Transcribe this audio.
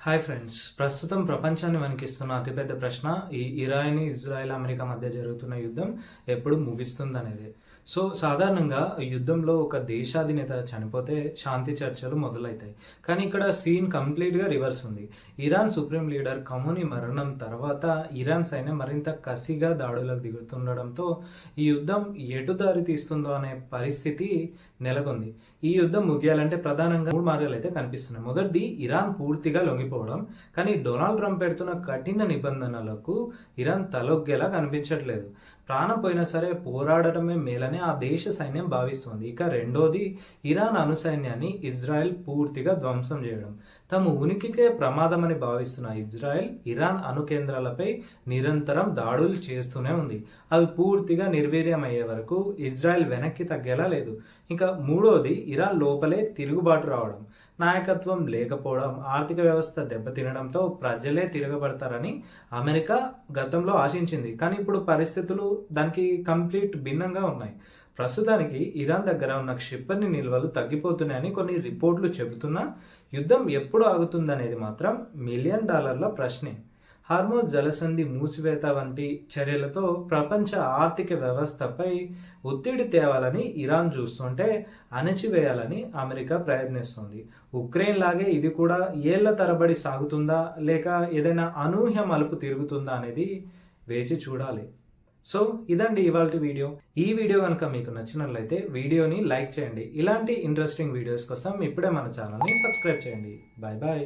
Hi friends, ప్రస్తుతం ప్రపంచాన్ని వణికిస్తున్న అతిపెద్ద ప్రశ్న ఈ ఇరాన్, ఇజ్రాయెల్, అమెరికా మధ్య జరుగుతున్న యుద్ధం ఎప్పుడు ముగుస్తుందనేది. సో సాధారణంగా యుద్ధంలో ఒక దేశాధినేత చనిపోతే శాంతి చర్చలు మొదలవుతాయి. కానీ ఇక్కడ సీన్ కంప్లీట్గా రివర్స్ ఉంది. ఇరాన్ సుప్రీం లీడర్ ఖమోనీ మరణం తర్వాత ఇరాన్ సైన్యం మరింత కసిగా దాడులకు దిగుతుండడంతో ఈ యుద్ధం ఎటు దారి తీస్తుందో అనే పరిస్థితి నెలకొంది. ఈ యుద్ధం ముగియాలంటే ప్రధానంగా 3 మార్గాలు అయితే కనిపిస్తున్నాయి. మొదటిది ఇరాన్ పూర్తిగా లొంగిపోవడం. కానీ డొనాల్డ్ ట్రంప్ పెడుతున్న కఠిన నిబంధనలకు ఇరాన్ తలొగ్గేలా కనిపించట్లేదు. ప్రాణం పోయినా సరే పోరాడటమే మేలని ఆ దేశ సైన్యం భావిస్తుంది. ఇక రెండోది ఇరాన్ అణు సైన్యాన్ని ఇజ్రాయెల్ పూర్తిగా ధ్వంసం చేయడం. తమ ఉనికికే ప్రమాదమని భావిస్తున్న ఇజ్రాయెల్ ఇరాన్ అణు కేంద్రాలపై నిరంతరం దాడులు చేస్తూనే ఉంది. అవి పూర్తిగా నిర్వీర్యమయ్యే వరకు ఇజ్రాయెల్ వెనక్కి తగ్గేలా లేదు. ఇంకా మూడోది ఇరాన్ లోపలే తిరుగుబాటు రావడం. నాయకత్వం లేకపోవడం, ఆర్థిక వ్యవస్థ దెబ్బతినడంతో ప్రజలే తిరగబడతారని అమెరికా గతంలో ఆశించింది. కానీ ఇప్పుడు పరిస్థితులు దానికి కంప్లీట్ భిన్నంగా ఉన్నాయి. ప్రస్తుతానికి ఇరాన్ దగ్గర ఉన్న క్షిపణి నిల్వలు తగ్గిపోతున్నాయని కొన్ని రిపోర్ట్లు చెబుతున్నా యుద్ధం ఎప్పుడు ఆగుతుందనేది మాత్రం $1 మిలియన్ ప్రశ్నే. హార్మోజ్ జలసంధి మూసివేత వంటి చర్యలతో ప్రపంచ ఆర్థిక వ్యవస్థపై ఒత్తిడి తేవాలని ఇరాన్ చూస్తుంటే అణచివేయాలని అమెరికా ప్రయత్నిస్తుంది. ఉక్రెయిన్ లాగే ఇది కూడా ఏళ్ల తరబడి సాగుతుందా లేక ఏదైనా అనూహ్య మలుపు తిరుగుతుందా అనేది వేచి చూడాలి. సో ఇదండి ఇవాల్టి వీడియో. ఈ వీడియో కనుక మీకు నచ్చినట్లయితే వీడియోని లైక్ చేయండి. ఇలాంటి ఇంట్రెస్టింగ్ వీడియోస్ కోసం ఇప్పుడే మన ఛానల్ని సబ్స్క్రైబ్ చేయండి. Bye bye.